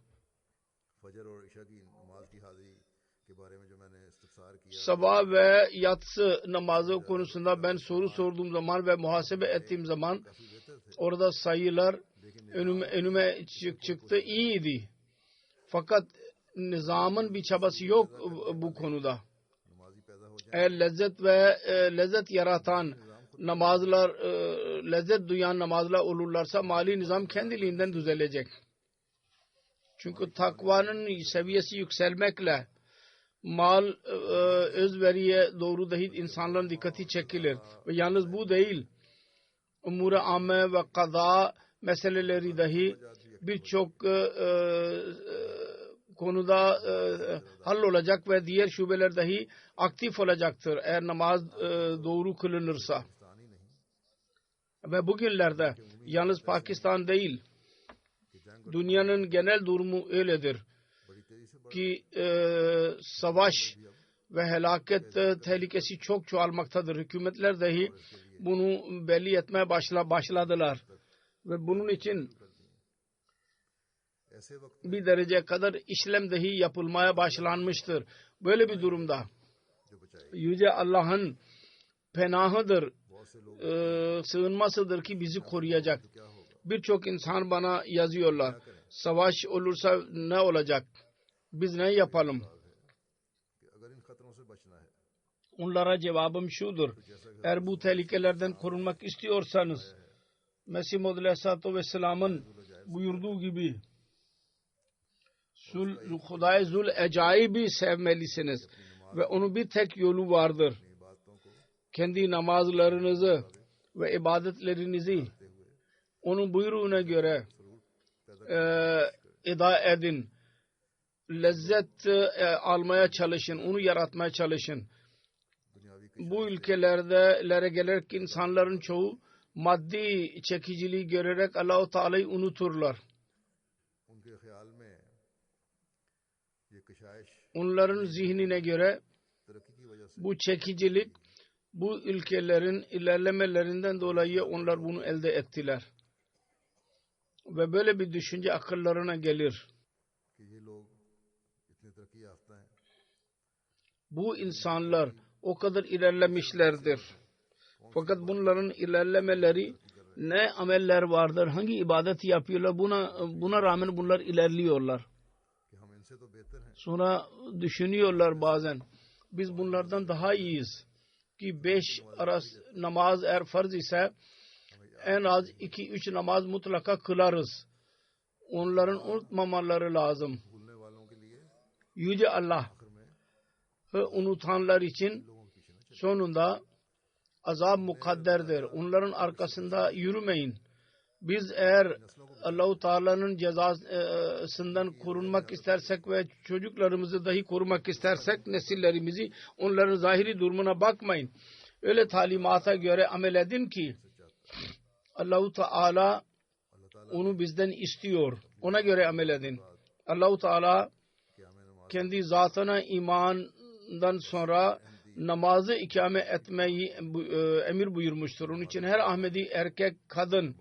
Speaker 2: Sabah ve yatsı namazı konusunda ben soru sorduğum zaman ve muhasebe ettiğim zaman orada sayılar önüme çıktı, iyiydi. Fakat nizamın bir çabası yok bu konuda. Eğer lezzet yaratan namazlar, lezzet duyan namazlar olurlarsa mali nizam kendiliğinden düzelecek. Çünkü takvanın seviyesi yükselmekle mal özveriye doğru dahi insanların dikkati çekilir. Ve yalnız bu değil. Umur-i amme ve kaza meseleleri dahi birçok konuda hallolacak ve diğer şubeler dahi aktif olacaktır eğer namaz doğru kılınırsa. Ve bugünlerde yalnız Pakistan değil, dünyanın genel durumu öyledir ki savaş ve helaket tehlikesi çok çoğalmaktadır. Hükümetler dahi bunu belli etmeye başladılar. Ve bunun için bir dereceye kadar işlem dahi yapılmaya başlanmıştır. Böyle bir durumda Yüce Allah'ın penahıdır sığınmasıdır ki bizi koruyacak. Birçok insan bana yazıyorlar. Savaş olursa ne olacak? Biz ne yapalım? Onlara cevabım şudur. Eğer bu tehlikelerden korunmak istiyorsanız Mesih Maud Aleyhisselatü Vesselam'ın buyurduğu gibi Huday Zul Ecaibi sevmelisiniz ve onun bir tek yolu vardır. Kendi namazlarınızı ve ibadetlerinizi onun buyruğuna göre eda edin. Lezzet almaya çalışın, onu yaratmaya çalışın. Bu ülkelere gelerek insanların çoğu maddi çekiciliği görerek Allah-u Teala'yı unuturlar. Onların zihnine göre bu çekicilik bu ülkelerin ilerlemelerinden dolayı onlar bunu elde ettiler. Ve böyle bir düşünce akıllarına gelir. Bu insanlar o kadar ilerlemişlerdir. Fakat bunların ilerlemeleri ne ameller vardır, hangi ibadeti yapıyorlar, buna rağmen bunlar ilerliyorlar. Sonra düşünüyorlar bazen, biz bunlardan daha iyiyiz. Ki 5 namaz eğer farz ise en az 2-3 namaz mutlaka kılarız. Onların unutmamaları lazım. Yüce Allah unutanlar için sonunda azap mukadderdir. Onların arkasında yürümeyin. Biz eğer Allah-u Teala'nın cezasından korunmak istersek ve çocuklarımızı dahi korumak istersek nesillerimizi, onların zahiri durumuna bakmayın. Öyle talimata göre amel edin ki Allah-u Teala onu bizden istiyor. Ona göre amel edin. Allah-u Teala kendi zatına imandan sonra namazı ikame etmeyi emir buyurmuştur. Onun için her Ahmedi erkek, kadın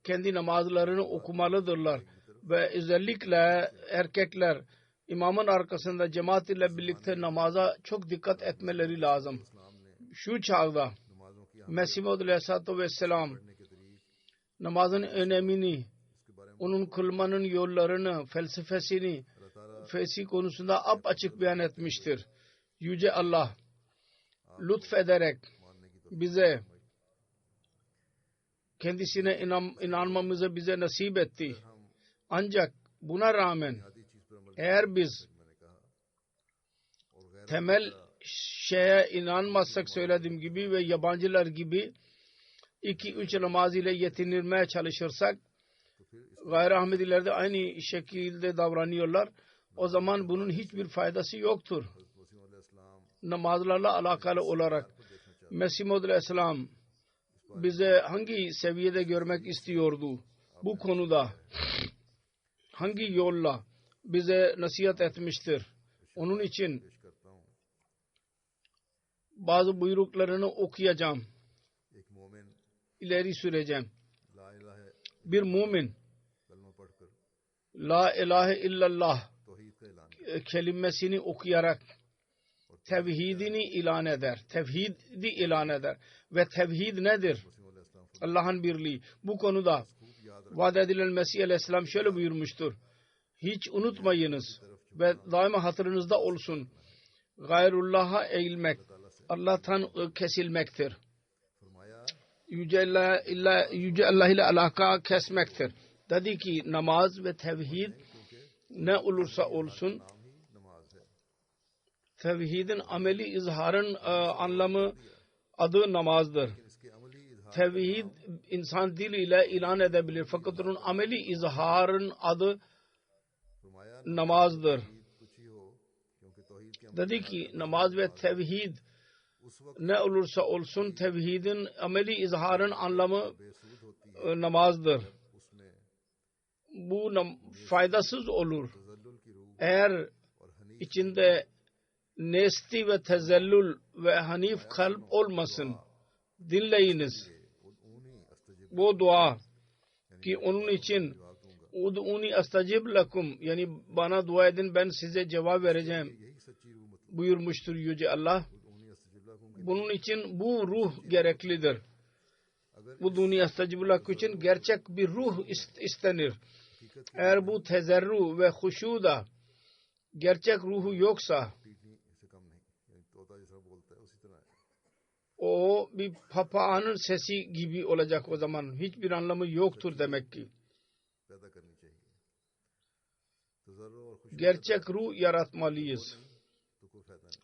Speaker 2: kendi namazlarını okumalıdırlar. Ve özellikle erkekler imamın arkasında cemaat ile birlikte namaza çok dikkat etmeleri lazım. Şu çağda Mesih Maud Aleyhisselatü Vesselam namazın önemini, onun kılmanın yollarını, felsefesini, fesi konusunda apaçık beyan etmiştir. Yüce Allah lütfederek bize kendisine inanmamızı bize nasip etti. Ancak buna rağmen eğer biz temel şeye inanmazsak söylediğim gibi ve yabancılar gibi 2-3 namaz ile yetinilmeye çalışırsak gayri Ahmediler de aynı şekilde davranıyorlar. O zaman bunun hiçbir faydası yoktur. Namazlarla alakalı olarak Mesih Maud Aleyhisselam bize hangi seviyede görmek istiyordu? Bu konuda hangi yolla bize nasihat etmiştir? Onun için bazı buyruklarını okuyacağım. İleri süreceğim. Bir mümin La ilahe illallah kelimesini okuyarak tevhidini ilan eder. Tevhidi ilan eder. Ve tevhid nedir? Allah'ın birliği. Bu konuda vaad edilen Mesih Aleyhisselam şöyle buyurmuştur. Hiç unutmayınız ve daima hatırınızda olsun. Gayrullah'a eğilmek, Allah'tan kesilmektir. Yüce Allah ile alaka kesmektir. Dedi ki namaz ve tevhid ne olursa olsun tevhidin ameli izharın anlamı adı namazdır. Tevhid insan dil ile ilan edebilir. Fakat onun ameli izharın adı namazdır. Dedi ki namaz ve tevhid ne olursa olsun tevhidin ameli izharın anlamı namazdır. Bu faydasız olur. Eğer içinde nesli ve tezellül ve hanif kalp olmasın. Dinleyiniz. Bu dua ki onun için ud'uni astajib lakum yani bana dua edin ben size cevap vereceğim buyurmuştur Yüce Allah. Bunun için bu ruh gereklidir. Bu dünya istecibullah için gerçek bir ruh istenir. Eğer bu tezerru ve huşuda gerçek ruhu yoksa o bir papağanın sesi gibi olacak o zaman. Hiçbir anlamı yoktur demek ki. Gerçek ruh yaratmalıyız.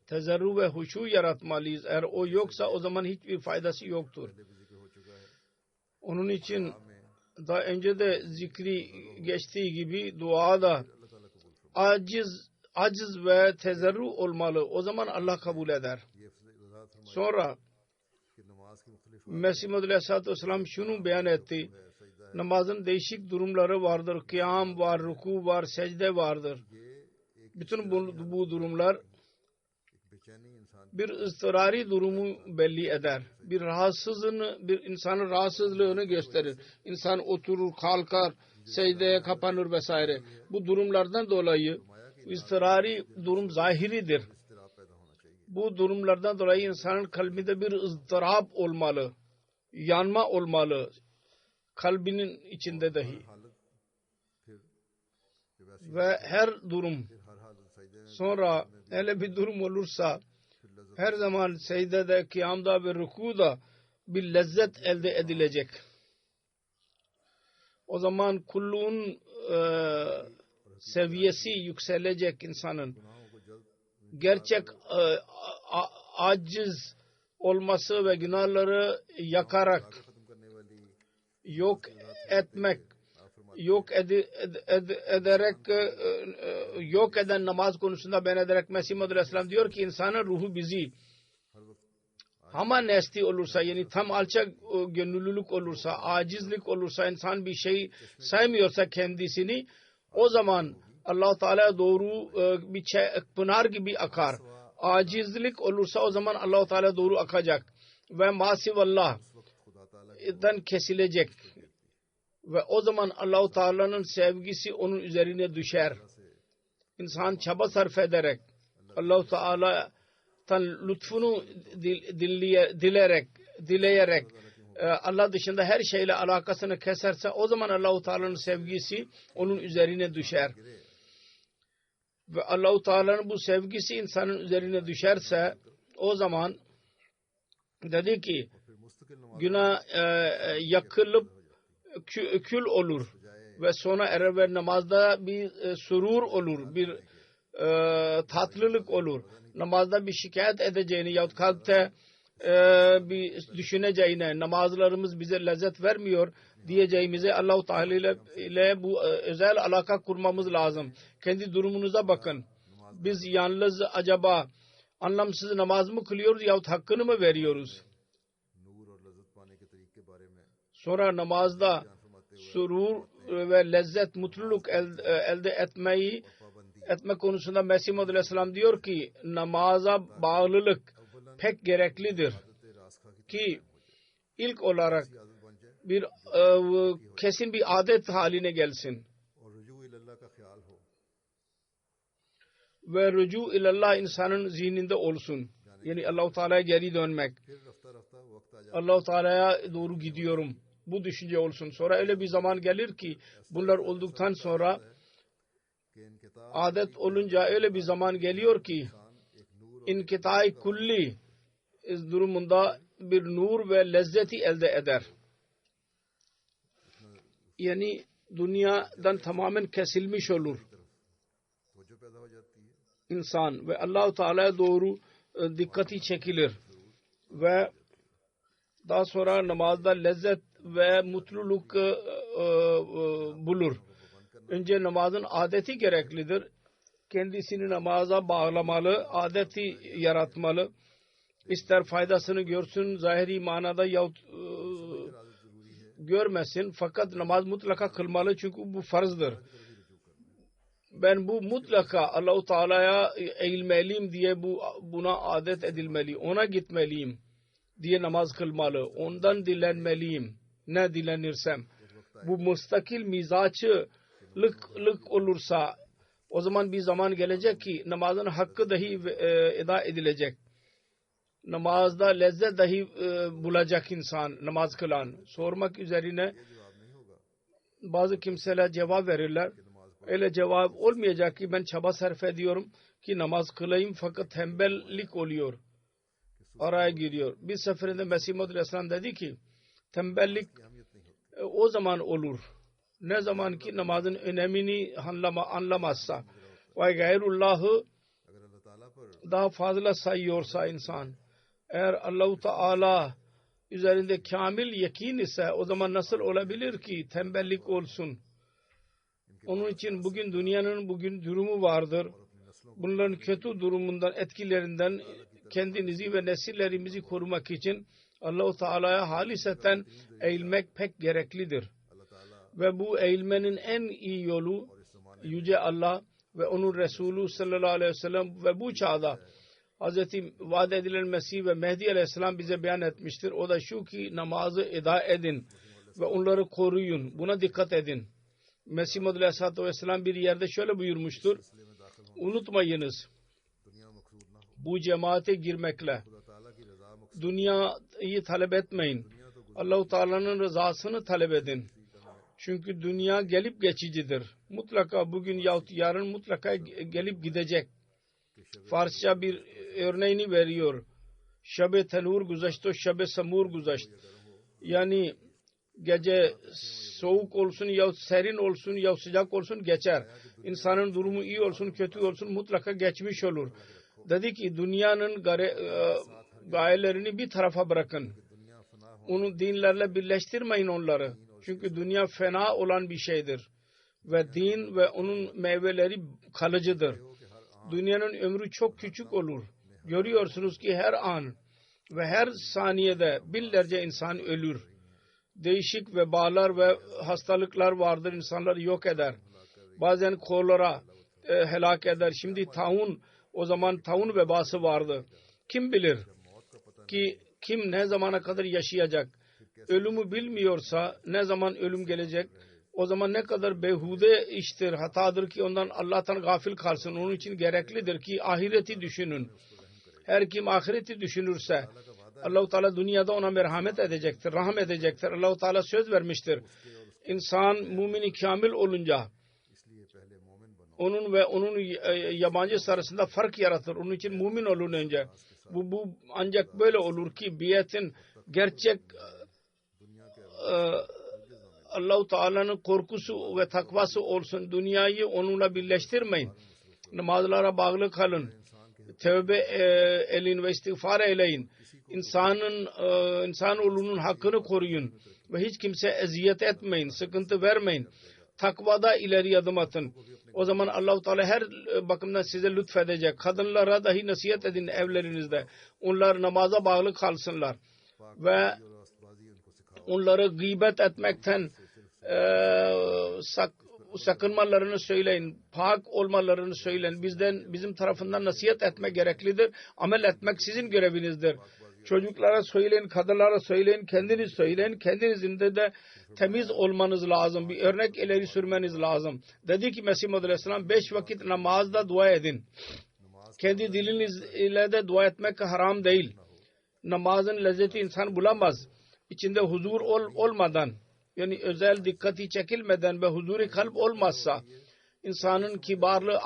Speaker 2: Tezerru ve huşu yaratmalıyız. Eğer o yoksa o zaman hiçbir faydası yoktur. Onun için daha önce de zikri geçtiği gibi duada aciz ve tezerru olmalı. O zaman Allah kabul eder. Sonra Mesih Muhammed Aleyhisselatü Vesselam şunu beyan etti. Namazın değişik durumları vardır. Kıyam var, ruku var, secde vardır. Bütün bu durumlar bir ıstırari durumu belli eder. Bir insanın rahatsızlığını gösterir. İnsan oturur, kalkar, secdeye kapanır vesaire. Bu durumlardan dolayı ıstırari durum zahiridir. Bu durumlardan dolayı insanın kalbinde bir ızdırap olmalı. Yanma olmalı. Kalbinin içinde dahi. Ve her durum sonra öyle bir durum olursa her zaman secdede, kıyamda ve rükuda bir lezzet elde edilecek. O zaman kulluğun seviyesi yükselecek insanın. Gerçek aciz olması ve günahları yakarak yok etmek, yok eden namaz konusunda beyan ederek Mesih Muhammed Aleyhisselam diyor ki insanın ruhu bizi ama nesli olursa, yani tam alçak gönüllülük olursa, acizlik olursa, insan bir şey saymıyorsa kendisini, o zaman Allah-u Teala doğru bir pınar gibi akar. Acizlik olursa o zaman Allah-u Teala doğru akacak ve masivallah'dan kesilecek. Ve o zaman Allah-u Teala'nın sevgisi onun üzerine düşer. İnsan çaba sarf ederek Allah-u Teala'dan lütfunu dileyerek Allah dışında her şeyle alakasını keserse o zaman Allah-u Teala'nın sevgisi onun üzerine düşer. Ve Allah-u Teala'nın bu sevgisi insanın üzerine düşerse o zaman dedi ki günah yakılıp kül olur ve sonra erer ve namazda bir surur olur, bir tatlılık olur. Namazda bir şikayet edeceğini yahut kalpte bir düşüneceğine, namazlarımız bize lezzet vermiyor diyeceğimize Allah-u Teala ile bu özel alaka kurmamız lazım. Kendi durumunuza bakın. Biz yalnız acaba anlamsız namaz mı kılıyoruz yahut hakkını mı veriyoruz? Sonra namazda surur ve lezzet, mutluluk elde etme konusunda Mesih Muhammed Aleyhisselam diyor ki namaza bağlılık pek gereklidir ki ilk olarak bir kesin bir adet haline gelsin. Ve rücu ilallah insanın zihninde olsun. Yani Allah-u Teala'ya geri dönmek. Allah-u Teala'ya doğru gidiyorum. Bu düşünce olsun. Sonra öyle bir zaman gelir ki bunlar olduktan sonra adet olunca öyle bir zaman geliyor ki inkıtai kulli durumunda bir nur ve lezzeti elde eder. Yani dünyadan tamamen kesilmiş olur insan ve Allah-u Teala'ya doğru dikkati çekilir ve daha sonra namazda lezzet ve mutluluk bulur. Önce namazın adeti gereklidir. Kendisini namaza bağlamalı, adeti yaratmalı. İster faydasını görsün zahiri manada yahut görmesin. Fakat namaz mutlaka kılmalı çünkü bu farzdır. Ben bu mutlaka Allah-u Teala'ya eğilmeliyim diye buna adet edilmeli. Ona gitmeliyim diye namaz kılmalı. Ondan dilenmeliyim. Ne dilenirsem. Bu müstakil mizaçlık olursa o zaman bir zaman gelecek ki namazın hakkı dahi eda edilecek. namazda lezzet dahi bulacak insan namaz kılan. Sormak üzerine bazı kimseler cevap verirler. Öyle cevap olmayacak ki ben çaba sarf ediyorum ki namaz kılayım fakat tembellik oluyor. Araya giriyor. Bir seferinde Mesih Muhammed Aleyhisselam dedi ki tembellik o zaman olur. Ne zaman ki namazın önemini anlamazsa ve gayrullahı daha fazla sayıyorsa insan. Eğer Allah-u Teala üzerinde kamil yakin ise o zaman nasıl olabilir ki tembellik olsun? Onun için bugün dünyanın bugün durumu vardır. Bunların kötü durumundan, etkilerinden kendinizi ve nesillerimizi korumak için Allah-u Teala'ya haliseten eğilmek pek gereklidir. Ve bu eğilmenin en iyi yolu Yüce Allah ve onun Resulü sallallahu aleyhi ve sellem ve bu çağda Hz. vaat edilen Mesih ve Mehdi aleyhisselam bize beyan etmiştir. O da şu ki namazı eda edin ve onları koruyun. Buna dikkat edin. Mesih Muhammed aleyhisselatü vesselam bir yerde şöyle buyurmuştur. Unutmayınız bu cemaate girmekle dünyayı talep etmeyin. Allah-u Teala'nın rızasını talep edin. Çünkü dünya gelip geçicidir. Mutlaka bugün yahut yarın mutlaka gelip gidecek. Farsça bir örneğini veriyor. Şab-ı tenur guzaşto, şab-ı samur guzaşt. Yani gece soğuk olsun yahut serin olsun yahut sıcak olsun geçer. İnsanın durumu iyi olsun kötü olsun mutlaka geçmiş olur. Dedi ki dünyanın gayelerini bir tarafa bırakın. Onu dinlerle birleştirmeyin onları. Çünkü dünya fena olan bir şeydir. Ve din ve onun meyveleri kalıcıdır. Dünyanın ömrü çok küçük olur. Görüyorsunuz ki her an ve her saniyede binlerce insan ölür. Değişik vebalar ve hastalıklar vardır. İnsanları yok eder. Bazen kolera helak eder. Şimdi taun, o zaman taun vebası vardı. Kim bilir ki kim ne zamana kadar yaşayacak? Ölümü bilmiyorsa ne zaman ölüm gelecek? O zaman ne kadar behude iştir, hatadır ki ondan Allah'tan gafil kalsın. Onun için gereklidir ki ahireti düşünün. Her kim ahireti düşünürse Allah-u Teala dünyada ona merhamet edecektir, rahmet edecektir. Allah-u Teala söz vermiştir. İnsan mümini kamil olunca onun ve onun yabancısı arasında fark yaratır. Onun için mümin olun önce. Bu ancak böyle olur ki biyetin gerçek Allah-u Teala'nın korkusu ve takvası olsun. Dünyayı onunla birleştirmeyin. Namazlara bağlı kalın. Tevbe edin ve istiğfar eyleyin. İnsanoğlunun hakkını koruyun. Ve hiç kimse eziyet etmeyin. Sıkıntı vermeyin. Takvada ileri adım atın. O zaman Allah-u Teala her bakımdan size lütfedecek. Kadınlara dahi nasihat edin evlerinizde. Onlar namaza bağlı kalsınlar. Ve onları gıybet etmekten sakınmalarını söyleyin. Pak olmalarını söyleyin. Bizim tarafından nasihat etmek gereklidir. Amel etmek sizin görevinizdir. Çocuklara söyleyin, kadınlara söyleyin, kendiniz söyleyin. Kendinizin de temiz olmanız lazım. Bir örnek ileri sürmeniz lazım. Dedi ki Mesih Muhammed Aleyhisselam 5 vakit namazda dua edin. Kendi diliniz ile de dua etmek haram değil. Namazın lezzeti insan bulamaz. İçinde huzur olmadan, yani özel dikkati çekilmeden ve huzuri kalp olmazsa, insanın kibarlığı,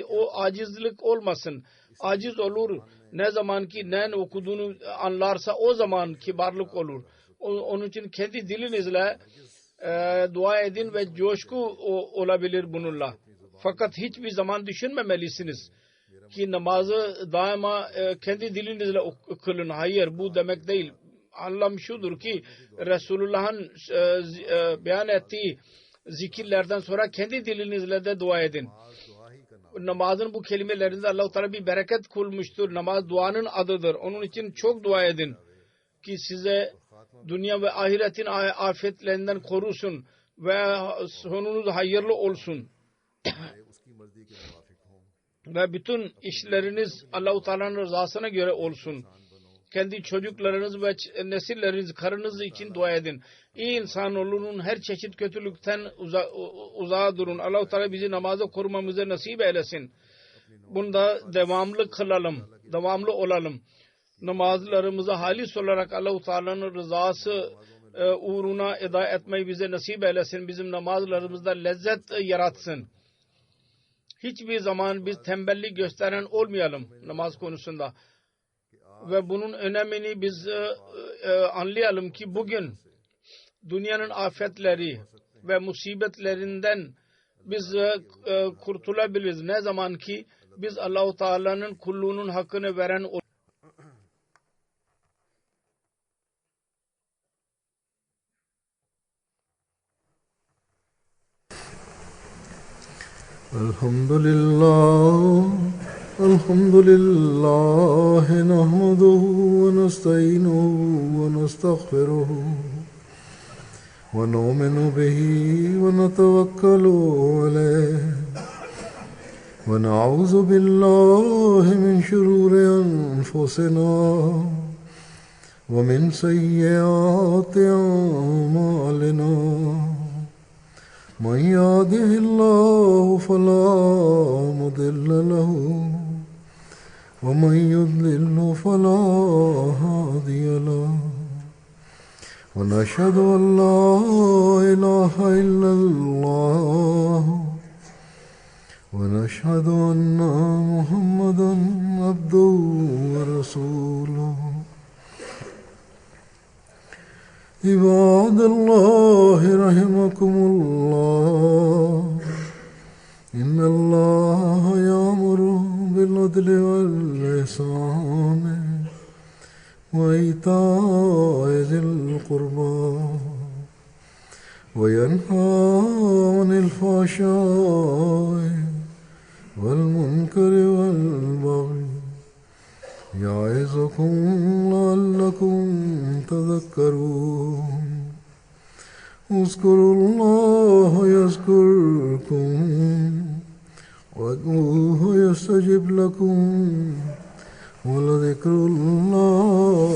Speaker 2: o acizlik olmasın. Aciz olur. Ne zaman ki ne okuduğunu anlarsa o zaman kibarlık olur. Onun için kendi dilinizle dua edin ve coşku olabilir bununla. Fakat hiçbir zaman düşünmemelisiniz ki namazı daima kendi dilinizle kılın. Hayır, bu demek değil. Anlam şudur ki Resulullah'ın beyan ettiği zikirlerden sonra kendi dilinizle de dua edin. Namazın bu kelimelerinde Allah-u Teala bir bereket kurmuştur. Namaz duanın adıdır. Onun için çok dua edin ki size dünya ve ahiretin afetlerinden korusun ve sonunuz hayırlı olsun. Ve bütün işleriniz Allah-u Teala'nın rızasına göre olsun. Kendi çocuklarınız ve nesilleriniz, karınız için dua edin. İyi insanoğlunun her çeşit kötülükten uzağa durun. Allah-u Teala bizi namazda korumamızı nasip eylesin. Bunda devamlı kılalım, devamlı olalım. namazlarımıza halis olarak Allah-u Teala'nın rızası uğruna eda etmeyi bize nasip eylesin. Bizim namazlarımızda lezzet yaratsın. Hiçbir zaman biz tembellik gösteren olmayalım namaz konusunda. Ve bunun önemini biz anlayalım ki bugün dünyanın afetleri ve musibetlerinden biz kurtulabiliriz. Ne zaman ki biz Allah-u Teala'nın kulluğunun hakkını veren oluruz.
Speaker 1: Elhamdülillah nahmaduhu ve nestainuhu ve nestağfiruhu ve nu'minu bihi ve netevekkalu aleyh ve na'udzu billahi min şururi enfusina ve min seyyiati a'malina. من يهده الله فلا مضل له ومن يضلل فلا هادي له ونشهد أن لا إله إلا الله ونشهد أن محمدا عبده ورسوله. عباد الله رحمكم الله إن الله يأمر بالعدل والإحسان وإيتاء ذي القربى وينهى عن الفحشاء والمنكر والبغي يعظكم لعلكم تذكرون. اذكروا الله يذكركم وادعوه يستجب لكم ولذكر الله